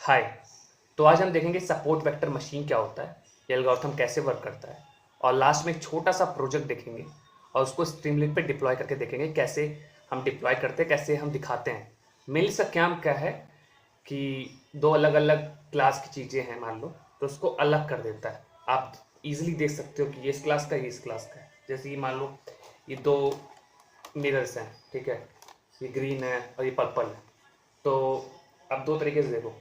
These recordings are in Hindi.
हाय। तो आज हम देखेंगे सपोर्ट वेक्टर मशीन क्या होता है, ये एल्गोरिथम कैसे वर्क करता है, और लास्ट में एक छोटा सा प्रोजेक्ट देखेंगे और उसको स्ट्रीमलीट पे डिप्लॉय करके देखेंगे कैसे हम डिप्लॉय करते हैं, कैसे हम दिखाते हैं। मेनली इसका काम क्या है कि दो अलग अलग क्लास की चीज़ें हैं मान लो, तो उसको अलग कर देता है। आप इजीली देख सकते हो कि ये इस क्लास का है, ये इस क्लास का है। जैसे ये मान लो ये दो मिरर्स हैं, ठीक है, ये ग्रीन है और ये पर्पल है। तो अब दो तरीके से देखो,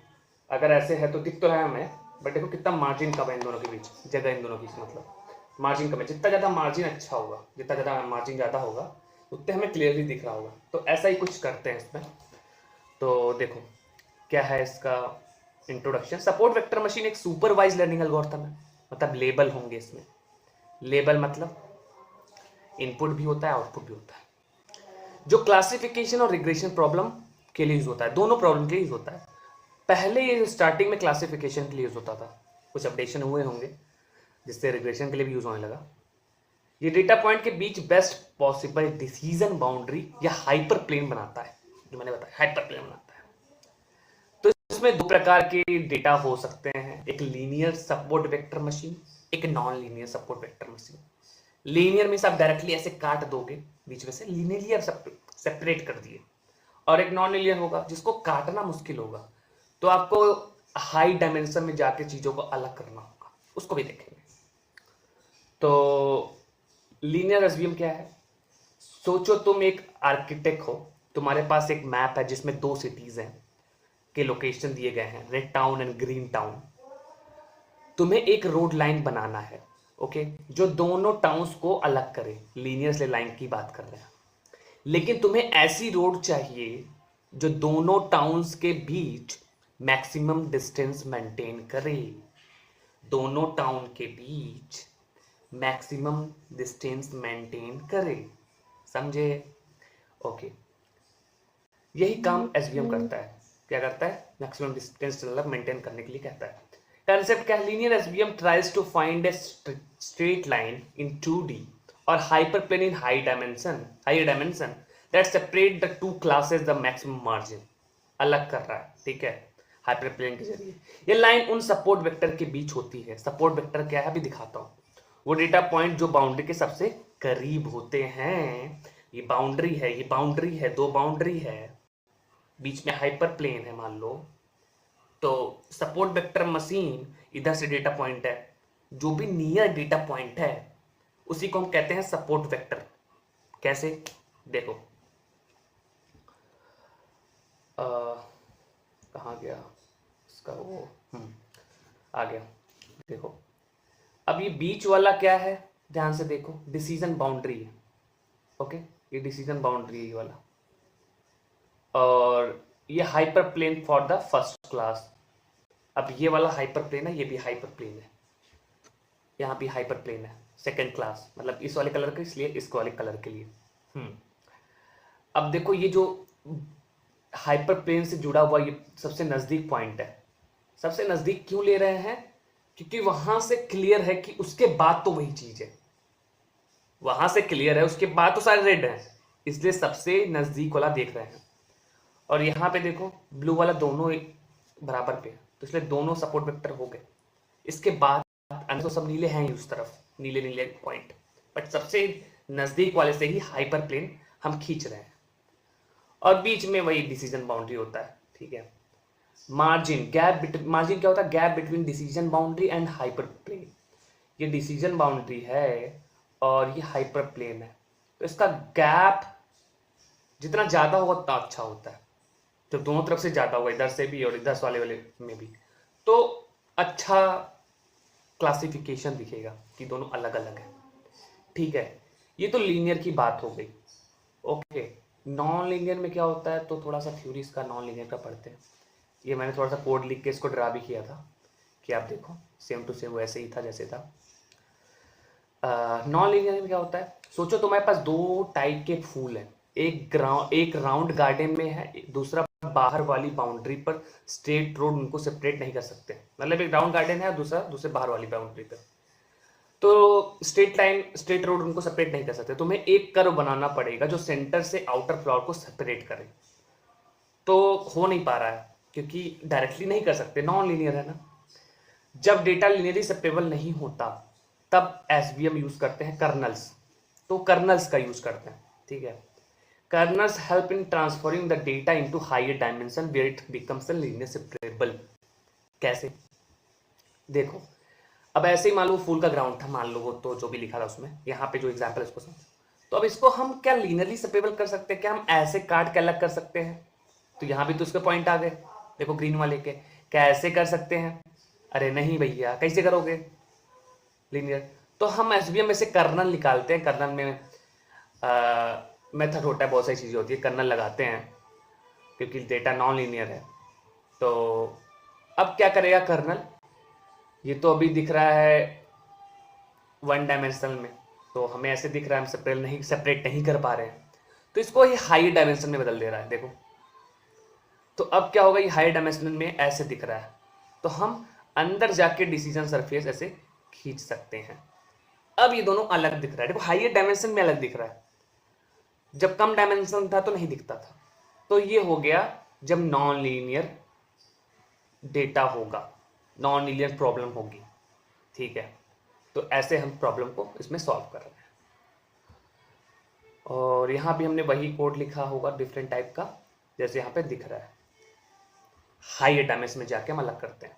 अगर ऐसे है तो दिख तो रहा है हमें, बट देखो कितना मार्जिन कम है इन दोनों के बीच, जगह इन दोनों की, मतलब मार्जिन कम है। जितना ज़्यादा मार्जिन अच्छा होगा, जितना ज़्यादा मार्जिन ज़्यादा होगा, उतने हमें क्लियरली दिख रहा होगा। तो ऐसा ही कुछ करते हैं इसमें। तो देखो क्या है इसका इंट्रोडक्शन। सपोर्ट वेक्टर मशीन एक सुपरवाइज लर्निंग एल्गोरिथम है, मतलब लेबल होंगे इसमें। लेबल मतलब इनपुट भी होता है, आउटपुट भी होता है, जो क्लासिफिकेशन और रिग्रेशन प्रॉब्लम के लिए यूज होता है। दोनों प्रॉब्लम के लिए यूज होता है। पहले ये स्टार्टिंग में क्लासिफिकेशन के लिए यूज होता था, कुछ अपडेशन हुए होंगे जिससे रिग्रेशन के लिए भी यूज होने लगा। ये डेटा पॉइंट के बीच बेस्ट पॉसिबल डिसीजन बाउंड्री या हाइपर प्लेन बनाता है, जो मैंने बताया हाइपर प्लेन बनाता है। तो इसमें दो प्रकार के डेटा हो सकते हैं, एक लीनियर सपोर्ट वेक्टर मशीन, एक non linear support vector machine. Linear में आप डायरेक्टली ऐसे काट दोगे, बीच में से लीनियरली सेपरेट कर दिए। और एक नॉन लीनियर होगा जिसको काटना मुश्किल होगा, तो आपको हाई डायमेंशन में जाके चीजों को अलग करना होगा, उसको भी देखेंगे। तो लीनियर एसवीएम क्या है? सोचो तुम एक आर्किटेक्ट हो, तुम्हारे पास एक मैप है जिसमें दो सिटीज हैं के लोकेशन दिए गए हैं, red town and green town. तुम्हें एक रोड लाइन बनाना है, ओके, जो दोनों टाउन्स को अलग करे। लीनियर लाइन की बात कर रहे हैं। लेकिन तुम्हें ऐसी रोड चाहिए जो दोनों टाउन्स के बीच मैक्सिमम डिस्टेंस मेंटेन करे। दोनों टाउन के बीच मैक्सिमम डिस्टेंस मेंटेन करे, समझे? ओके। यही काम एसवीएम करता है। क्या करता है? मैक्सिमम डिस्टेंस मतलब मेंटेन करने के लिए कहता है। कंसेप्ट क्या है? Linear SVM tries to find a straight line in 2D और hyperplane in high dimension that separate the two classes the maximum margin। अलग कर रहा है, ठीक है, हाइपरप्लेन के जरिए। ये लाइन उन सपोर्ट वेक्टर के बीच होती है। सपोर्ट वेक्टर क्या है अभी दिखाता हूं। वो डेटा पॉइंट जो बाउंड्री के सबसे करीब होते हैं। ये बाउंड्री है, ये बाउंड्री है, दो बाउंड्री है, बीच में हाइपर प्लेन है मान लो। तो सपोर्ट वेक्टर मशीन इधर से डेटा पॉइंट है, जो भी नियर डेटा पॉइंट है उसी को हम कहते हैं सपोर्ट वेक्टर। कैसे? देखो कहाँ गया इसका वो, आ गया। देखो अब ये बीच वाला क्या है, ध्यान से देखो, डिसीजन बाउंड्री है। ओके, ये डिसीजन बाउंड्री है ये वाला, और ये hyper plane for the first class. अब ये वाला हाइपर प्लेन है, ये भी हाइपर प्लेन है, यहाँ भी हाइपर प्लेन है सेकेंड क्लास, मतलब इस वाले कलर का, इसलिए इस वाले कलर के लिए। अब देखो ये जो हाइपर प्लेन से जुड़ा हुआ ये सबसे नजदीक पॉइंट है। सबसे नजदीक क्यों ले रहे हैं? क्योंकि वहां से क्लियर है कि उसके बाद तो वही चीज है, वहां से क्लियर है, उसके बाद तो सारे रेड है, इसलिए सबसे नजदीक वाला देख रहे हैं। और यहाँ पे देखो ब्लू वाला दोनों बराबर पे है, तो इसलिए दोनों सपोर्ट वेक्टर हो गए। इसके बाद अन्य तो सब नीले हैं ही उस तरफ, नीले नीले पॉइंट, बट सबसे नजदीक वाले से ही हाइपर प्लेन हम खींच रहे हैं। और बीच में वही डिसीजन बाउंड्री होता है, ठीक है। मार्जिन मार्जिन क्या होता है? Gap between decision boundary and hyper plane. ये डिसीजन बाउंड्री है और ये हाइपर प्लेन है, तो इसका गैप जितना ज्यादा होगा उतना अच्छा होता है। जब दोनों तरफ से ज्यादा होगा, इधर से भी और इधर वाले वाले में भी, तो अच्छा क्लासिफिकेशन दिखेगा कि दोनों अलग अलग है, ठीक है। ये तो लीनियर की बात हो गई। ओके, नॉन लीनियर में क्या होता है, तो थोड़ा सा थ्योरी इसका नॉन लीनियर का पढ़ते हैं। ये मैंने थोड़ा सा कोड लिख के इसको ड्रा भी किया था कि आप देखो सेम टू सेम वैसे ही था जैसे था। नॉन लीनियर में क्या होता है? सोचो तुम्हारे पास दो टाइप के फूल हैं, एक राउंड गार्डन में है, दूसरा बाहर वाली बाउंड्री पर स्ट्रेट रोड, उनको सेपरेट नहीं कर सकते। मतलब एक राउंड गार्डन है, दूसरा दूसरे बाहर वाली बाउंड्री पर, तो स्ट्रेट रोड उनको सेपरेट नहीं कर सकते। तुम्हें एक कर्व बनाना पड़ेगा जो सेंटर से आउटर फ्लोर को सेपरेट करे, तो हो नहीं पा रहा है। क्योंकि डायरेक्टली नहीं कर सकते, नॉन लीनियर है ना। जब डेटा लीनियरली सेपरेबल नहीं होता तब एसवीएम यूज करते हैं कर्नल्स, तो कर्नल्स का यूज करते हैं, ठीक है। Kernels help in transferring the data into higher dimension where it becomes linear separable. कैसे, देखो, अब ऐसे ही मान लो फूल का ग्राउंड था, मान लो वो, तो जो भी लिखा था उसमें, यहाँ पे जो एग्जाम्पल है उसको समझो। तो अब इसको हम क्या लीनियरली सेपरेबल कर सकते हैं क्या, हम ऐसे काट के अलग कर सकते हैं? तो यहाँ भी तो उसके पॉइंट आ गए, देखो ग्रीन वाले के, क्या ऐसे कर सकते हैं? अरे नहीं भैया, कैसे करोगे लीनियर? तो हम एसवीएम में से कर्नल निकालते हैं, कर्नल में मेथड होता है, बहुत सारी चीज़ें होती है, कर्नल लगाते हैं क्योंकि डेटा नॉन लीनियर है। तो अब क्या करेगा कर्नल, ये तो अभी दिख रहा है वन डायमेंशनल में, तो हमें ऐसे दिख रहा है, हम सेपरेट नहीं कर पा रहे हैं, तो इसको ये हाई डायमेंशन में बदल दे रहा है, देखो। तो अब क्या होगा, ये हाई डायमेंशन में ऐसे दिख रहा है, तो हम अंदर जाके डिसीजन सरफेस ऐसे खींच सकते हैं। अब ये दोनों अलग दिख रहा है, देखो हाइयर डायमेंशन में अलग दिख रहा है, जब कम डायमेंशन था तो नहीं दिखता था। तो ये हो गया जब नॉन लीनियर डेटा होगा, नॉन लीनियर प्रॉब्लम होगी, ठीक है। तो ऐसे हम प्रॉब्लम को इसमें सॉल्व कर रहे हैं। और यहाँ भी हमने वही कोड लिखा होगा डिफरेंट टाइप का, जैसे यहाँ पे दिख रहा है। हाई डायमेंशन में जाके हम अलग करते हैं।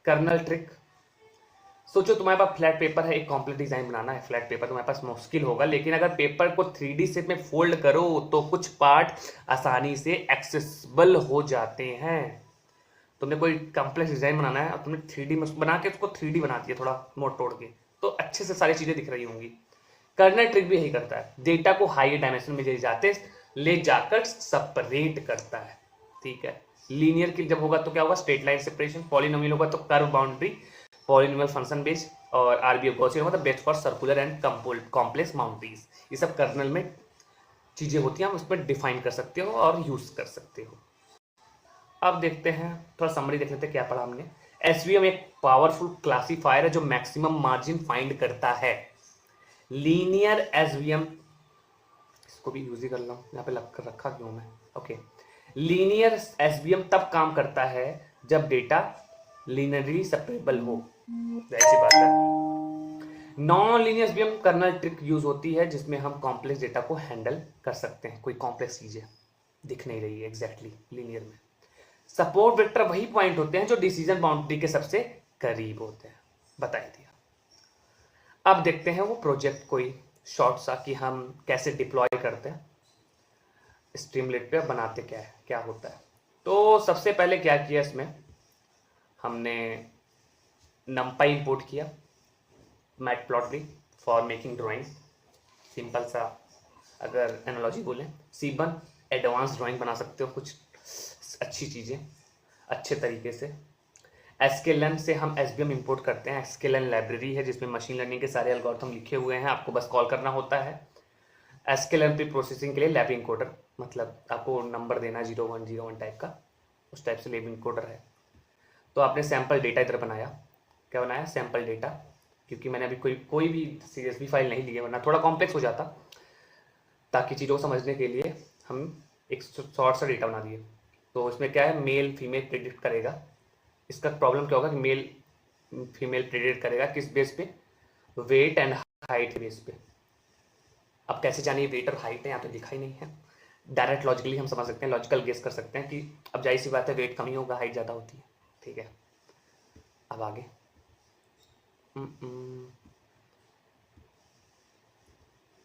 कर्नल ट्रिक, सोचो तुम्हारे पास फ्लैट पेपर है, एक कॉम्प्लेक्स डिजाइन बनाना है, फ्लैट पेपर तुम्हारे पास मुश्किल होगा, लेकिन अगर पेपर को 3D शेप में फोल्ड करो तो कुछ पार्ट आसानी से एक्सेसिबल हो जाते हैं। तुमने कोई कॉम्प्लेक्स डिजाइन बनाना है और तुमने 3D में बना के उसको 3D बना दिया, थोड़ा मोड़ तोड़ के, तो अच्छे से सारी चीजें दिख रही होंगी। कर्नल ट्रिक भी यही करता है, डेटा को हाई डायमेंशन में ले जाकर सेपरेट करता है, ठीक है। लीनियर की जब होगा तो क्या होगा, स्ट्रेट लाइन सेपरेशन, पॉलिनोमियल होगा तो curve boundary, polynomial function base, और आरबीएफ गॉसियन होगा तो best for circular and complex boundaries. ये सब कर्नल में चीजें होती हैं, हम उसमें डिफाइन कर सकते हो और यूज कर सकते हो। अब देखते हैं, थोड़ा समरी देख लेते हैं क्या पढ़ा हमने। एसवीएम एक पावरफुल क्लासिफायर है जो मैक्सिमम मार्जिन फाइंड करता है। लीनियर एसवीएम, इसको भी यूज ही कर लो, यहाँ पे लग कर रखा क्यों मैं, ओके। लीनियर एसवीएम तब काम करता है जब डेटा लीनियरली सेपरेबल हो, ऐसी बात है। Non linear SVM kernel trick use होती है जिसमें हम कॉम्प्लेक्स डेटा को हैंडल कर सकते हैं, कोई कॉम्प्लेक्स चीजें दिख नहीं रही है एग्जैक्टली लीनियर में। सपोर्ट वेक्टर वही पॉइंट होते हैं जो डिसीजन बाउंड्री के सबसे करीब होते हैं, बता दिया। अब देखते हैं वो प्रोजेक्ट कोई शॉर्ट सा कि हम कैसे डिप्लॉय करते हैं, स्ट्रीमलेट पे बनाते क्या है, क्या होता है। तो सबसे पहले क्या किया, इसमें हमने numpy इंपोर्ट किया, मैटप्लॉटली फॉर मेकिंग ड्राइंग, सिंपल सा, अगर एनालॉजी बोलें C1 एडवांस ड्राइंग बना सकते हो, कुछ अच्छी चीज़ें अच्छे तरीके से। sklearn से हम SVM इंपोर्ट करते हैं, sklearn लाइब्रेरी है जिसमें मशीन लर्निंग के सारे एल्गोरिथम लिखे हुए हैं, आपको बस कॉल करना होता है। sklearn प्री प्रोसेसिंग के लिए लैब इंकोडर, मतलब आपको नंबर देना 0101 टाइप का, उस टाइप से लैब इंकोडर है। तो आपने सैम्पल डेटा इधर बनाया, क्या बनाया, सैम्पल डेटा, क्योंकि मैंने अभी कोई भी CSV फाइल नहीं ली है, वरना थोड़ा कॉम्प्लेक्स हो जाता, ताकि चीज़ों को समझने के लिए हम एक शॉर्ट सा डेटा बना दिए। तो इसमें क्या है, मेल फीमेल प्रेडिक्ट करेगा। इसका प्रॉब्लम क्या होगा कि मेल फीमेल प्रेडिक्ट करेगा किस बेस पे, वेट एंड हाइट बेस पे। अब कैसे जानिए वेट और हाइट है, यहाँ तो दिखा ही नहीं है, डायरेक्ट लॉजिकली हम समझ सकते हैं, लॉजिकल गेस कर सकते हैं कि अब जाहिर सी बात है वेट कम ही होगा, हाइट ज़्यादा होती है, ठीक है। अब आगे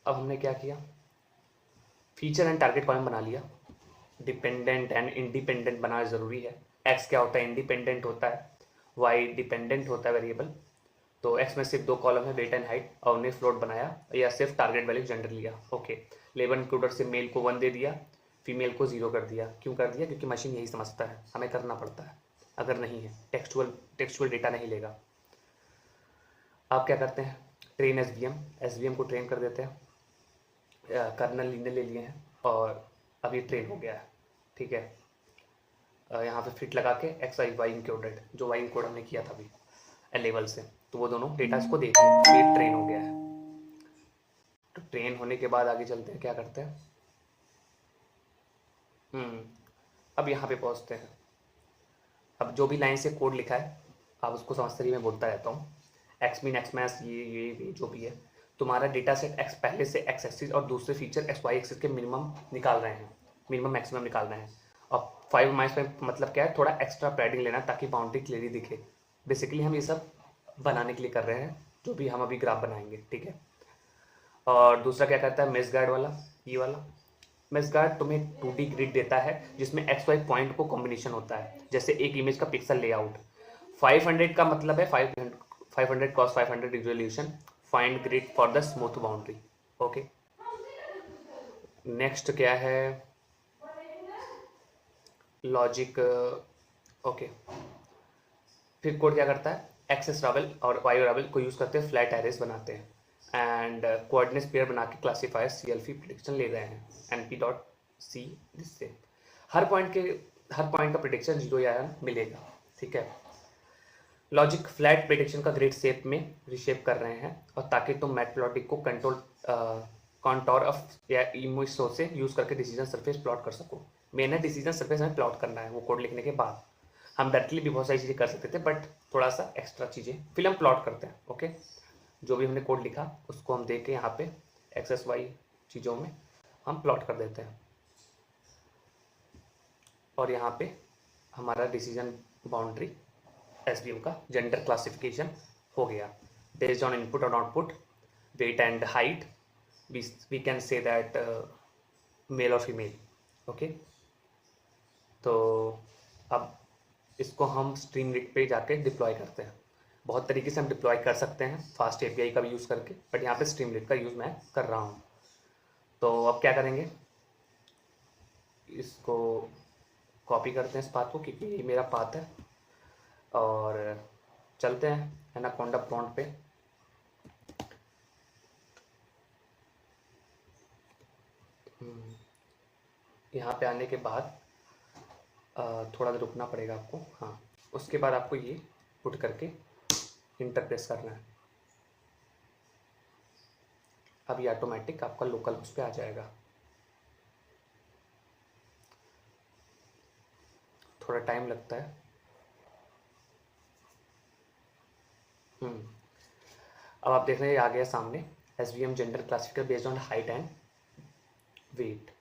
अब हमने क्या किया, फीचर एंड टारगेट कॉलम बना लिया। डिपेंडेंट एंड इंडिपेंडेंट बनाना जरूरी है। एक्स क्या होता है, इंडिपेंडेंट होता है, वाई डिपेंडेंट होता है वेरिएबल। तो एक्स में सिर्फ 2 कॉलम है, वेट एंड हाइट, और उन्हें फ्लोट बनाया या सिर्फ टारगेट वैल्यू जेंडर लिया, ओके। लेबल इंक्लूडर से मेल को 1 दे दिया, फीमेल को 0 कर दिया। क्यों कर दिया, क्योंकि मशीन यही समझता है, हमें करना पड़ता है, अगर नहीं है टेक्सचुअल डेटा नहीं लेगा। आप क्या करते हैं, ट्रेन एसवीएम को ट्रेन कर देते हैं, कर्नल लीनियर ले लिए हैं, और अब ये ट्रेन हो गया है, ठीक है। यहाँ पे फिट लगा के एक्स वाई इंक्लूडेड, जो वाई इंक्लूड हमने किया था अभी लेवल से, तो वो दोनों डेटा इसको दे दिए, तो ये ट्रेन हो गया है। तो ट्रेन होने के बाद आगे चलते हैं, क्या करते हैं, अब यहाँ पे पहुँचते हैं। अब जो भी लाइन से कोड लिखा है आप उसको समझते रहिए, मैं बोलता रहता हूँ। एक्स मीन एक्स मैक्स ये जो भी है, तुम्हारा डेटा सेट एक्स पहले से एक्स एक्सिस और दूसरे फीचर एक्स वाई एक्सिस के मिनिमम निकाल रहे हैं, मिनिमम मैक्सिमम निकाल रहे हैं। और 5 मतलब क्या है, थोड़ा एक्स्ट्रा पैडिंग लेना ताकि बाउंड्री क्लियरली दिखे। बेसिकली हम ये सब बनाने के लिए कर रहे हैं, जो भी हम अभी ग्राफ बनाएंगे, ठीक है। और दूसरा क्या करता है, मेश गार्ड वाला, ये वाला मेश गार्ड तुम्हें 2D ग्रिड देता है जिसमें एक्स वाई पॉइंट को कॉम्बिनेशन होता है, जैसे एक इमेज का पिक्सल लेआउट। 500 का मतलब है 500 cos 500 resolution, find grid for the smooth boundary. Okay, next क्या है, लॉजिक। ओके, फिर कोड क्या करता है, एक्सेस रावल और वाई रावल को यूज़ करते हैं, फ्लैट एरेस बनाते हैं एंड कोऑर्डिनेट पेयर बना के क्लासीफायर CLF प्रिडिक्शन ले रहे हैं NP.C, जिससे हर पॉइंट का प्रिडिक्शन 0 या 1 मिलेगा, ठीक है। लॉजिक फ्लैट प्रिडिक्शन का ग्रिड शेप में रिशेप कर रहे हैं, और ताकि तुम मैटप्लॉटिक को कॉन्टोर ऑफ या इमेज सोर्स से यूज़ करके डिसीजन सरफेस प्लॉट कर सको। मेन है डिसीजन सरफेस हमें प्लॉट करना है, वो कोड लिखने के बाद। हम डायरेक्टली भी बहुत सारी चीज़ें कर सकते थे, बट थोड़ा सा एक्स्ट्रा चीज़ें फिर हम प्लॉट करते हैं। ओके, जो भी हमने कोड लिखा उसको हम देख के यहाँ पे एक्सेस वाई चीज़ों में हम प्लॉट कर देते हैं, और यहाँ पे हमारा डिसीजन बाउंड्री SVM का जेंडर क्लासिफिकेशन हो गया। बेस्ड ऑन इनपुट और output, weight and height, we can say that male और फीमेल। ओके, तो अब इसको हम स्ट्रीमलीट पे जाके डिप्लॉय करते हैं। बहुत तरीके से हम डिप्लॉय कर सकते हैं फास्ट API का भी यूज़ करके, बट यहाँ पे स्ट्रीमलीट का यूज़ मैं कर रहा हूँ। तो अब क्या करेंगे, इसको कॉपी करते हैं इस पाथ को, क्योंकि ये मेरा पाथ है, और चलते हैं एनाकोंडा प्रॉम्प्ट पे। यहाँ पे आने के बाद थोड़ा देर रुकना पड़ेगा आपको, हाँ। उसके बाद आपको ये पुट करके इंटर प्रेस करना है। अब ये ऑटोमेटिक आपका लोकल उस पर आ जाएगा। थोड़ा टाइम लगता है। अब आप देख रहे हैं आ गया सामने SVM gender classifier based on height and weight.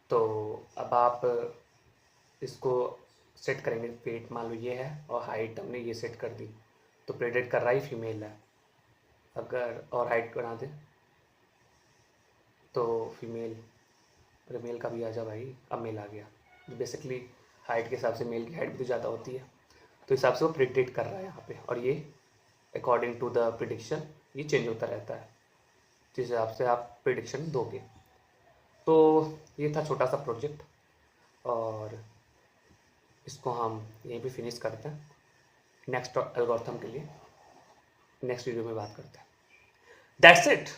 तो अब आप इसको सेट करेंगे, वेट मान लो ये है और हाइट हमने ये सेट कर दी, तो प्रेडिक्ट कर रहा है फीमेल है। अगर और हाइट बना दे तो फीमेल, अरे मेल का भी आ जा भाई, अब मेल आ गया। बेसिकली हाइट के हिसाब से मेल की हाइट भी तो ज़्यादा होती है, तो हिसाब से वो प्रिडिक्ट कर रहा है यहाँ पे, और ये अकॉर्डिंग टू द प्रिडिक्शन ये चेंज होता रहता है जिस हिसाब से आप प्रिडिक्शन दोगे। तो ये था छोटा सा प्रोजेक्ट, और इसको हम यहीं पे फिनिश करते हैं। नेक्स्ट एल्गोरिथम के लिए नेक्स्ट वीडियो में बात करते हैं। That's it.